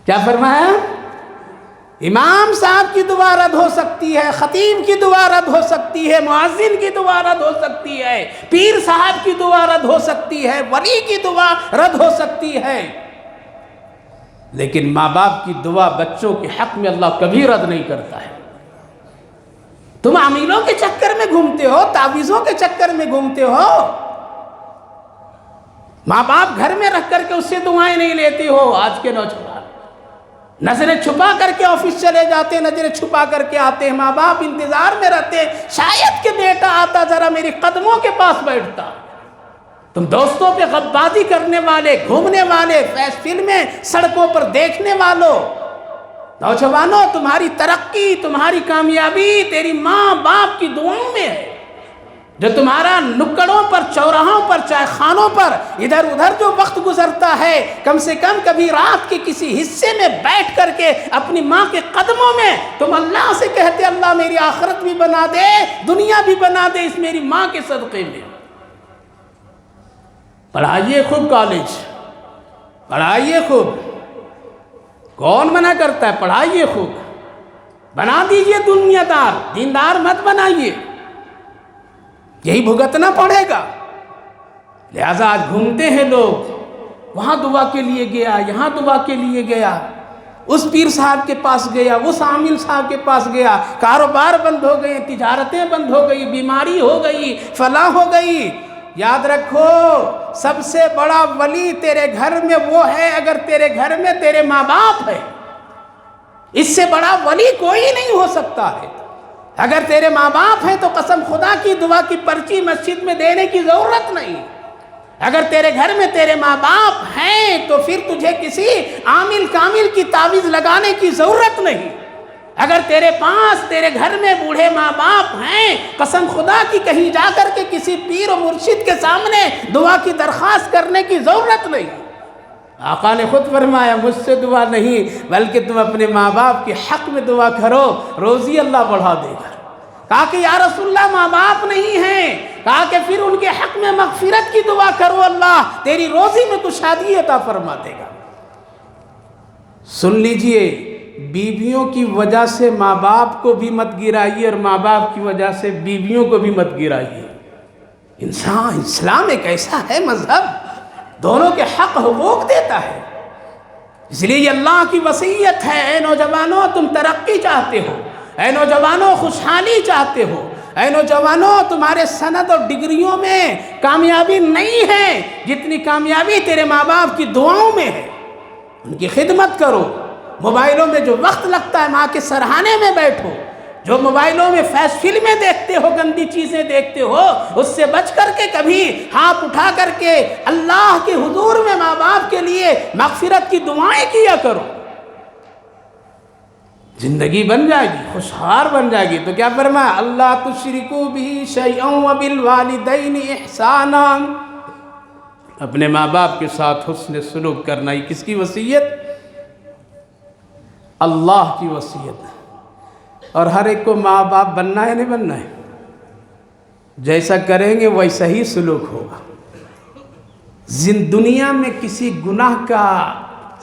کیا فرمایا؟ امام صاحب کی دعا رد ہو سکتی ہے، خطیب کی دعا رد ہو سکتی ہے، مؤذن کی دعا رد ہو سکتی ہے، پیر صاحب کی دعا رد ہو سکتی ہے، ولی کی دعا رد ہو سکتی ہے، لیکن ماں باپ کی دعا بچوں کے حق میں اللہ کبھی رد نہیں کرتا ہے۔ تم امیلوں کے چکر میں گھومتے ہو، تعویذوں کے چکر میں گھومتے ہو، ماں باپ گھر میں رکھ کر کے اس سے دعائیں نہیں لیتے ہو۔ آج کے نوجوان نظریں چھپا کر کے آفس چلے جاتے ہیں، نظریں چھپا کر کے آتے ہیں، ماں باپ انتظار میں رہتے ہیں شاید کہ بیٹا آتا ذرا میری قدموں کے پاس بیٹھتا۔ تم دوستوں پہ غدبازی کرنے والے، گھومنے والے، فلمیں سڑکوں پر دیکھنے والوں، نوجوانوں، تمہاری ترقی، تمہاری کامیابی تیری ماں باپ کی دعاؤں میں ہے، جو تمہارا نکڑوں پر، چوراہوں پر، چائے خانوں پر ادھر ادھر جو وقت گزرتا ہے، کم سے کم کبھی رات کے کسی حصے میں بیٹھ کر کے اپنی ماں کے قدموں میں تم اللہ سے کہتے اللہ میری آخرت بھی بنا دے، دنیا بھی بنا دے اس میری ماں کے صدقے میں۔ پڑھائیے خوب کالج، پڑھائیے خوب، کون منع کرتا ہے؟ پڑھائیے خوب، بنا دیجئے دنیا دار، دیندار مت بنائیے، یہی بھگتنا پڑے گا۔ لہذا آج گھومتے ہیں لوگ، وہاں دعا کے لیے گیا، یہاں دعا کے لیے گیا، اس پیر صاحب کے پاس گیا، اس عامل صاحب کے پاس گیا، کاروبار بند ہو گئے، تجارتیں بند ہو گئی، بیماری ہو گئی، فلاح ہو گئی۔ یاد رکھو سب سے بڑا ولی تیرے گھر میں وہ ہے اگر تیرے گھر میں تیرے ماں باپ ہے، اس سے بڑا ولی کوئی نہیں ہو سکتا ہے۔ اگر تیرے ماں باپ ہیں تو قسم خدا کی دعا کی پرچی مسجد میں دینے کی ضرورت نہیں۔ اگر تیرے گھر میں تیرے ماں باپ ہیں تو پھر تجھے کسی عامل کامل کی تعویذ لگانے کی ضرورت نہیں۔ اگر تیرے پاس تیرے گھر میں بوڑھے ماں باپ ہیں، قسم خدا کی کہیں جا کر کے کسی پیر و مرشد کے سامنے دعا کی درخواست کرنے کی ضرورت نہیں۔ آقا نے خود فرمایا مجھ سے دعا نہیں بلکہ تم اپنے ماں باپ کے حق میں دعا کرو، روزی اللہ بڑھا دے گا۔ کہا کہ یا رسول اللہ ماں باپ نہیں ہیں، کہا کہ پھر ان کے حق میں مغفرت کی دعا کرو، اللہ تیری روزی میں کشادگی عطا فرما دے گا۔ سن لیجئے، بیویوں کی وجہ سے ماں باپ کو بھی مت گرائیے اور ماں باپ کی وجہ سے بیویوں کو بھی مت گرائیے۔ اسلام ایک ایسا ہے مذہب دونوں کے حق حقوق دیتا ہے، اس لیے یہ اللہ کی وصیت ہے۔ اے نوجوانوں تم ترقی چاہتے ہو، اے نوجوانوں خوشحالی چاہتے ہو، اے نوجوانوں تمہارے سند اور ڈگریوں میں کامیابی نہیں ہے جتنی کامیابی تیرے ماں باپ کی دعاؤں میں ہے، ان کی خدمت کرو۔ موبائلوں میں جو وقت لگتا ہے ماں کے سرہانے میں بیٹھو، جو موبائلوں میں فلمیں دیکھتے ہو، گندی چیزیں دیکھتے ہو، اس سے بچ کر کے کبھی ہاتھ اٹھا کر کے اللہ کے حضور میں ماں باپ کے لیے مغفرت کی دعائیں کیا کرو، زندگی بن جائے گی، خوشحال بن جائے گی۔ تو کیا فرمایا؟ اللہ تشرکوا بہ شیئا وبالوالدین احسانا، اپنے ماں باپ کے ساتھ حسن سلوک کرنا۔ یہ کس کی وصیت؟ اللہ کی وصیت۔ اور ہر ایک کو ماں باپ بننا ہے نہیں بننا ہے؟ جیسا کریں گے ویسا ہی سلوک ہوگا۔ دنیا میں کسی گناہ کا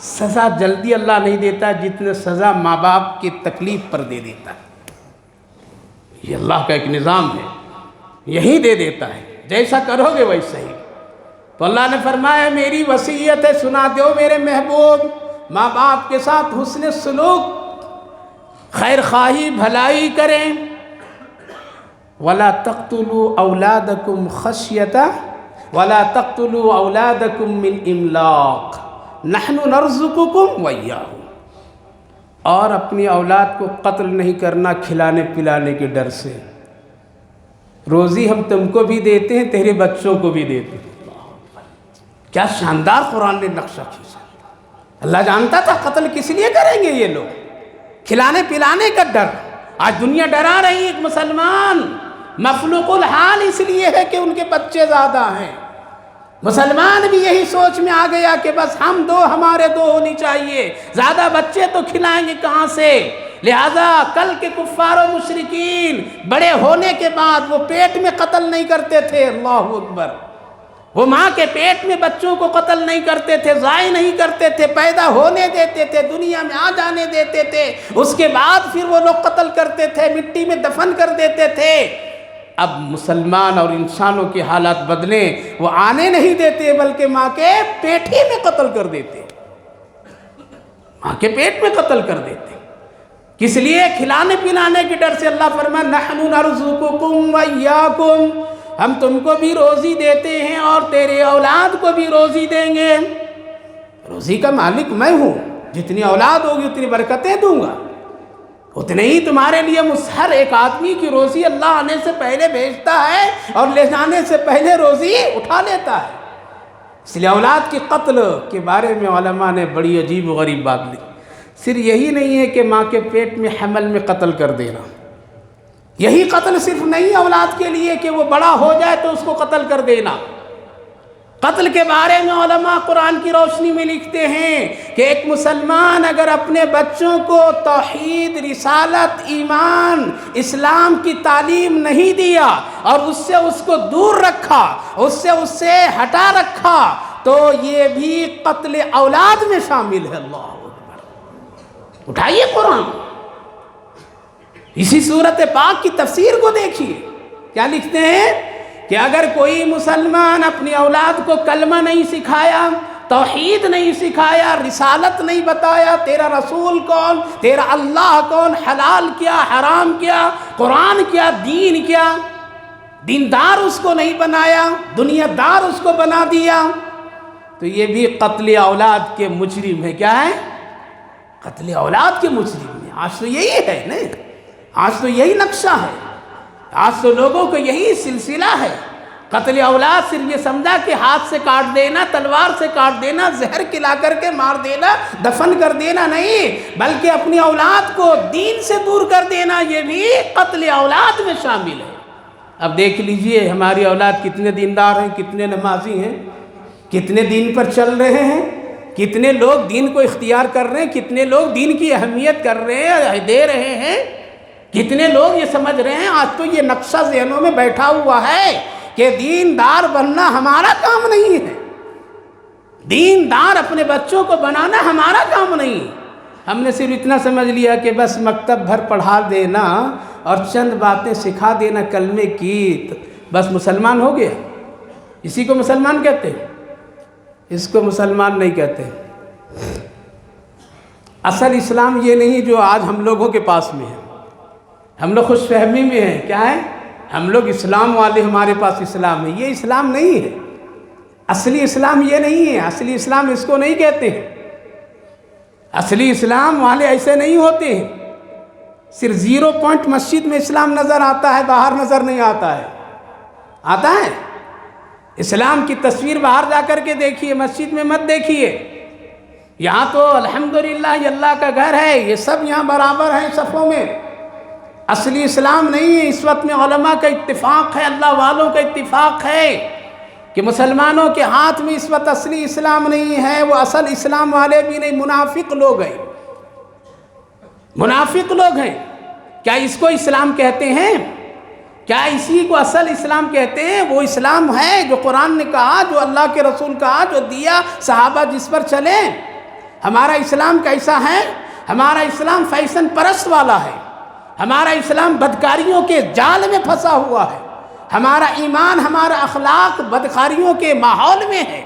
سزا جلدی اللہ نہیں دیتا جتنے سزا ماں باپ کی تکلیف پر دے دیتا ہے۔ یہ اللہ کا ایک نظام ہے، یہی دے دیتا ہے، جیسا کرو گے ویسا ہی۔ تو اللہ نے فرمایا میری وصیت ہے سنا دو میرے محبوب، ماں باپ کے ساتھ حسن سلوک، خیر خواہی، بھلائی کریں۔ وَلَا تَقْتُلُوا أَوْلَادَكُمْ خَشْيَةَ وَلَا تَقْتُلُوا أَوْلَادَكُمْ مِنْ إِمْلَاقٍ نَحْنُ نَرْزُقُكُمْ وَإِيَّاهُمْ، اور اپنی اولاد کو قتل نہیں کرنا کھلانے پلانے کے ڈر سے۔ روزی ہم تم کو بھی دیتے ہیں، تیرے بچوں کو بھی دیتے ہیں۔ کیا شاندار قرآن نے نقشہ کھینچا۔ اللہ جانتا تھا قتل کس لیے کریں گے یہ لوگ، کھلانے پلانے کا ڈر۔ آج دنیا ڈرا رہی ہے، ایک مسلمان مخلوق الحال اس لیے ہے کہ ان کے بچے زیادہ ہیں۔ مسلمان بھی یہی سوچ میں آ گیا کہ بس ہم دو، ہمارے دو ہونی چاہیے، زیادہ بچے تو کھلائیں گے کہاں سے۔ لہذا کل کے کفار و مشرکین بڑے ہونے کے بعد وہ پیٹ میں قتل نہیں کرتے تھے، اللہ اکبر، وہ ماں کے پیٹ میں بچوں کو قتل نہیں کرتے تھے، ضائع نہیں کرتے تھے، پیدا ہونے دیتے تھے، دنیا میں آ جانے دیتے تھے، اس کے بعد پھر وہ لوگ قتل کرتے تھے، مٹی میں دفن کر دیتے تھے۔ اب مسلمان اور انسانوں کے حالات بدلیں، وہ آنے نہیں دیتے بلکہ ماں کے پیٹ ہی میں قتل کر دیتے، ماں کے پیٹ میں قتل کر دیتے۔ کس لیے؟ کھلانے پلانے کے ڈر سے۔ اللہ فرمایا نحن نرزقکم وایاکم، ہم تم کو بھی روزی دیتے ہیں اور تیرے اولاد کو بھی روزی دیں گے۔ روزی کا مالک میں ہوں، جتنی اولاد ہوگی اتنی برکتیں دوں گا، اتنے ہی تمہارے لیے ہر ایک آدمی کی روزی اللہ آنے سے پہلے بھیجتا ہے اور لے جانے سے پہلے روزی اٹھا لیتا ہے۔ اس لیے اولاد کے قتل کے بارے میں علماء نے بڑی عجیب و غریب بات لکھی۔ صرف یہی نہیں ہے کہ ماں کے پیٹ میں حمل میں قتل کر دینا، یہی قتل صرف نہیں اولاد کے لیے کہ وہ بڑا ہو جائے تو اس کو قتل کر دینا۔ قتل کے بارے میں علماء قرآن کی روشنی میں لکھتے ہیں کہ ایک مسلمان اگر اپنے بچوں کو توحید، رسالت، ایمان، اسلام کی تعلیم نہیں دیا اور اس کو دور رکھا، اس سے ہٹا رکھا، تو یہ بھی قتل اولاد میں شامل ہے۔ اللہ اکبر، اٹھائیے قرآن، اسی سورت پاک کی تفسیر کو دیکھیے، کیا لکھتے ہیں کہ اگر کوئی مسلمان اپنی اولاد کو کلمہ نہیں سکھایا، توحید نہیں سکھایا، رسالت نہیں بتایا، تیرا رسول کون، تیرا اللہ کون، حلال کیا، حرام کیا، قرآن کیا، دین کیا، دیندار اس کو نہیں بنایا، دنیا دار اس کو بنا دیا، تو یہ بھی قتل اولاد کے مجرم ہے۔ کیا ہے؟ قتل اولاد کے مجرم ہے۔ آج تو یہی ہے نا، آج تو یہی نقشہ ہے، آج تو لوگوں کو یہی سلسلہ ہے۔ قتل اولاد صرف یہ سمجھا کہ ہاتھ سے کاٹ دینا، تلوار سے کاٹ دینا، زہر کھلا کر کے مار دینا، دفن کر دینا نہیں، بلکہ اپنی اولاد کو دین سے دور کر دینا، یہ بھی قتل اولاد میں شامل ہے۔ اب دیکھ لیجئے ہماری اولاد کتنے دیندار ہیں، کتنے نمازی ہیں، کتنے دین پر چل رہے ہیں، کتنے لوگ دین کو اختیار کر رہے ہیں، کتنے لوگ دین کی اہمیت کر رہے ہیں، دے رہے ہیں، کتنے لوگ یہ سمجھ رہے ہیں۔ آج تو یہ نقشہ ذہنوں میں بیٹھا ہوا ہے کہ دیندار بننا ہمارا کام نہیں ہے، دیندار اپنے بچوں کو بنانا ہمارا کام نہیں۔ ہم نے صرف اتنا سمجھ لیا کہ بس مکتب بھر پڑھا دینا اور چند باتیں سکھا دینا کلمے کی، بس مسلمان ہو گیا۔ اسی کو مسلمان کہتے ہیں، اس کو مسلمان نہیں کہتے۔ اصل اسلام یہ نہیں جو آج ہم لوگوں کے پاس میں ہے، ہم لوگ خوش فہمی میں ہیں۔ کیا ہے؟ ہم لوگ اسلام والے، ہمارے پاس اسلام ہے، یہ اسلام نہیں ہے۔ اصلی اسلام یہ نہیں ہے، اصلی اسلام اس کو نہیں کہتے ہیں۔ اصلی اسلام والے ایسے نہیں ہوتے ہیں۔ صرف 0 پوائنٹ مسجد میں اسلام نظر آتا ہے، باہر نظر نہیں آتا ہے۔ آتا ہے؟ اسلام کی تصویر باہر جا کر کے دیکھیے، مسجد میں مت دیکھیے۔ یہاں تو الحمدللہ یہ اللہ کا گھر ہے، یہ سب یہاں برابر ہیں صفوں میں۔ اصلی اسلام نہیں ہے۔ اس وقت میں علماء کا اتفاق ہے، اللہ والوں کا اتفاق ہے کہ مسلمانوں کے ہاتھ میں اس وقت اصلی اسلام نہیں ہے، وہ اصل اسلام والے بھی نہیں، منافق لوگ ہیں، منافق لوگ ہیں۔ کیا اس کو اسلام کہتے ہیں؟ کیا اسی کو اصل اسلام کہتے ہیں؟ وہ اسلام ہے جو قرآن نے کہا، جو اللہ کے رسول کہا، جو دیا، صحابہ جس پر چلے۔ ہمارا اسلام کیسا ہے؟ ہمارا اسلام فیشن پرست والا ہے، ہمارا اسلام بدکاریوں کے جال میں پھنسا ہوا ہے، ہمارا ایمان، ہمارا اخلاق بدکاریوں کے ماحول میں ہے،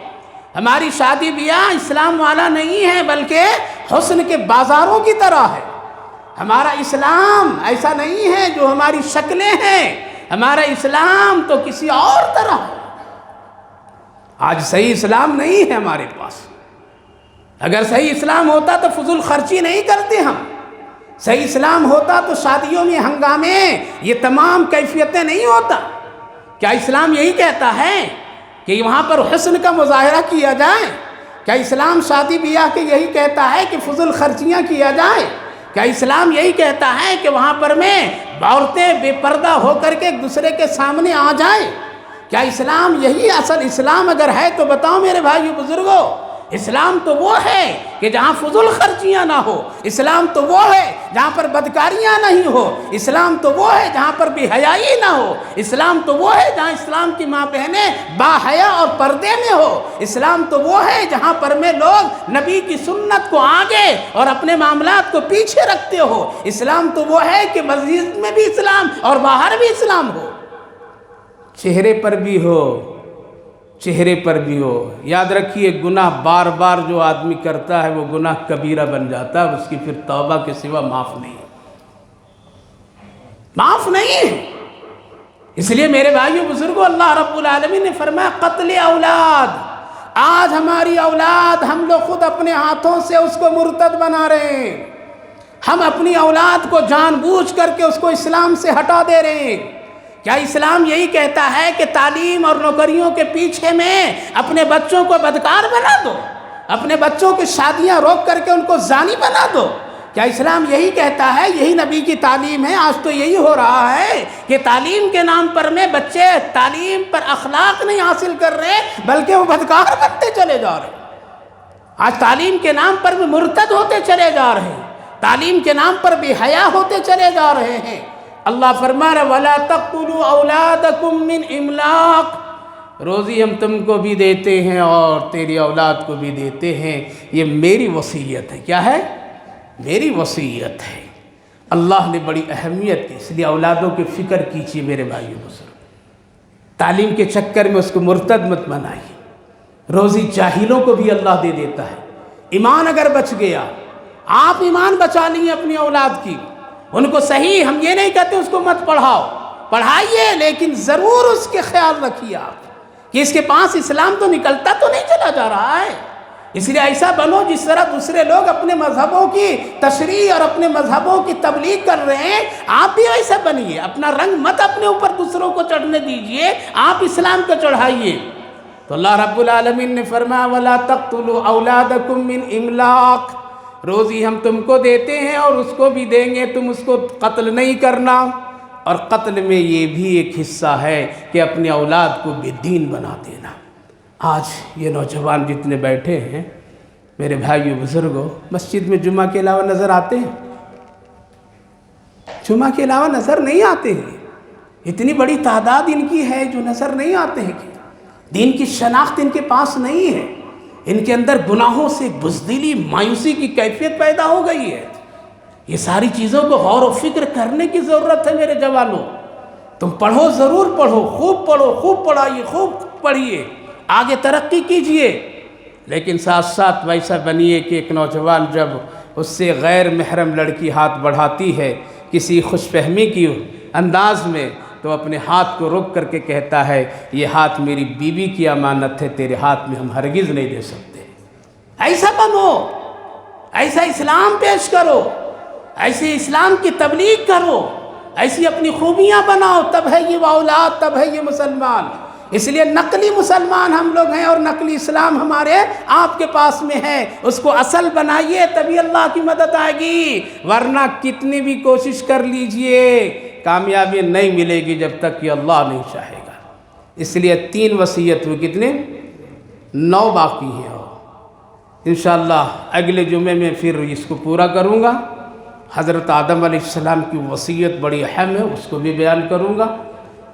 ہماری شادی بیاہ اسلام والا نہیں ہے بلکہ حسن کے بازاروں کی طرح ہے۔ ہمارا اسلام ایسا نہیں ہے جو ہماری شکلیں ہیں، ہمارا اسلام تو کسی اور طرح ہے۔ آج صحیح اسلام نہیں ہے ہمارے پاس۔ اگر صحیح اسلام ہوتا تو فضول خرچی نہیں کرتے ہم، صحیح اسلام ہوتا تو شادیوں میں ہنگامے، یہ تمام کیفیتیں نہیں ہوتا۔ کیا اسلام یہی کہتا ہے کہ وہاں پر حسن کا مظاہرہ کیا جائے؟ کیا اسلام شادی بیاہ کے یہی کہتا ہے کہ فضول خرچیاں کیا جائے؟ کیا اسلام یہی کہتا ہے کہ وہاں پر میں عورتیں بے پردہ ہو کر کے ایک دوسرے کے سامنے آ جائیں؟ کیا اسلام یہی اصل اسلام اگر ہے تو بتاؤ میرے بھائیو بزرگوں۔ اسلام تو وہ ہے کہ جہاں فضول خرچیاں نہ ہو، اسلام تو وہ ہے جہاں پر بدکاریاں نہیں ہو، اسلام تو وہ ہے جہاں پر بے حیائی نہ ہو، اسلام تو وہ ہے جہاں اسلام کی ماں بہنیں باحیا اور پردے میں ہو، اسلام تو وہ ہے جہاں پر میں لوگ نبی کی سنت کو آگے اور اپنے معاملات کو پیچھے رکھتے ہو، اسلام تو وہ ہے کہ مسجد میں بھی اسلام اور باہر بھی اسلام ہو، چہرے پر بھی ہو، چہرے پر بھی ہو۔ یاد رکھیے گناہ بار بار جو آدمی کرتا ہے وہ گناہ کبیرہ بن جاتا ہے، اس کی پھر توبہ کے سوا معاف نہیں، معاف نہیں۔ اس لیے میرے بھائیو بزرگوں، اللہ رب العالمین نے فرمایا قتل اولاد۔ آج ہماری اولاد ہم لوگ خود اپنے ہاتھوں سے اس کو مرتد بنا رہے ہیں، ہم اپنی اولاد کو جان بوجھ کر کے اس کو اسلام سے ہٹا دے رہے ہیں۔ کیا اسلام یہی کہتا ہے کہ تعلیم اور نوکریوں کے پیچھے میں اپنے بچوں کو بدکار بنا دو؟ اپنے بچوں کی شادیاں روک کر کے ان کو زانی بنا دو۔ کیا اسلام یہی کہتا ہے؟ یہی نبی کی تعلیم ہے؟ آج تو یہی ہو رہا ہے کہ تعلیم کے نام پر میں بچے تعلیم پر اخلاق نہیں حاصل کر رہے بلکہ وہ بدکار بنتے چلے جا رہے ہیں۔ آج تعلیم کے نام پر بھی مرتد ہوتے چلے جا رہے ہیں، تعلیم کے نام پر بھی حیا ہوتے چلے جا رہے ہیں۔ اللہ فرما رہا وَلَا تَقْتُلُوا أَوْلَادَكُم مِّنْ إِمْلَاقٍ، روزی ہم تم کو بھی دیتے ہیں اور تیری اولاد کو بھی دیتے ہیں، یہ میری وصیت ہے۔ کیا ہے؟ میری وصیت ہے۔ اللہ نے بڑی اہمیت دی، اس لیے اولادوں کی فکر کیجیے میرے بھائیو بزرگ۔ تعلیم کے چکر میں اس کو مرتد مت بنائیے۔ روزی جاہلوں کو بھی اللہ دے دیتا ہے۔ ایمان اگر بچ گیا، آپ ایمان بچا لیے اپنی اولاد کی، ان کو صحیح، ہم یہ نہیں کہتے اس کو مت پڑھاؤ، پڑھائیے، لیکن ضرور اس کے خیال رکھیے آپ کہ اس کے پاس اسلام تو نکلتا تو نہیں چلا جا رہا ہے۔ اس لیے ایسا بنو جس طرح دوسرے لوگ اپنے مذہبوں کی تشریح اور اپنے مذہبوں کی تبلیغ کر رہے ہیں، آپ بھی ایسا بنیے۔ اپنا رنگ مت اپنے اوپر دوسروں کو چڑھنے دیجئے، آپ اسلام کو چڑھائیے۔ تو اللہ رب العالمین نے فرمایا وَلَا تَقْتُلُوا أَوْلَادَكُم مِّنْ إِمْلَاقٍ، روزی ہم تم کو دیتے ہیں اور اس کو بھی دیں گے، تم اس کو قتل نہیں کرنا۔ اور قتل میں یہ بھی ایک حصہ ہے کہ اپنی اولاد کو بے دین بنا دینا۔ آج یہ نوجوان جتنے بیٹھے ہیں میرے بھائیو بزرگوں، مسجد میں جمعہ کے علاوہ نظر آتے ہیں؟ جمعہ کے علاوہ نظر نہیں آتے ہیں۔ اتنی بڑی تعداد ان کی ہے جو نظر نہیں آتے ہیں کہ دین کی شناخت ان کے پاس نہیں ہے۔ ان کے اندر گناہوں سے بزدلی، مایوسی کی کیفیت پیدا ہو گئی ہے۔ یہ ساری چیزوں کو غور و فکر کرنے کی ضرورت ہے میرے جوانوں۔ تم پڑھو، ضرور پڑھو، خوب پڑھو، خوب پڑھائیے، خوب پڑھیے، آگے ترقی کیجئے، لیکن ساتھ ساتھ ویسا بنیے کہ ایک نوجوان جب اس سے غیر محرم لڑکی ہاتھ بڑھاتی ہے کسی خوش فہمی کی انداز میں، تو اپنے ہاتھ کو روک کر کے کہتا ہے یہ ہاتھ میری بیوی کی امانت ہے، تیرے ہاتھ میں ہم ہرگز نہیں دے سکتے۔ ایسا بنو، ایسا اسلام پیش کرو، ایسے اسلام کی تبلیغ کرو، ایسی اپنی خوبیاں بناؤ، تب ہے یہ اولاد، تب ہے یہ مسلمان۔ اس لیے نقلی مسلمان ہم لوگ ہیں اور نقلی اسلام ہمارے آپ کے پاس میں ہے، اس کو اصل بنائیے تبھی اللہ کی مدد آئے گی، ورنہ کتنی بھی کوشش کر لیجئے کامیابی نہیں ملے گی جب تک کہ اللہ نہیں چاہے گا۔ اس لیے 3 وصیت ہوئی، کتنے؟ 9 باقی ہیں، اور انشاءاللہ اگلے جمعے میں پھر اس کو پورا کروں گا۔ حضرت آدم علیہ السلام کی وصیت بڑی اہم ہے، اس کو بھی بیان کروں گا۔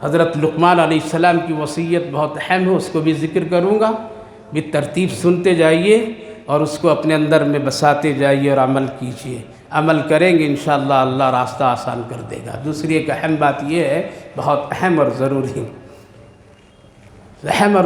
حضرت لقمان علیہ السلام کی وصیت بہت اہم ہے، اس کو بھی ذکر کروں گا۔ بالترتیب سنتے جائیے اور اس کو اپنے اندر میں بساتے جائیے اور عمل کیجیے۔ عمل کریں گے انشاءاللہ اللہ راستہ آسان کر دے گا۔ دوسری ایک اہم بات یہ ہے، بہت اہم اور ضروری، اہم اور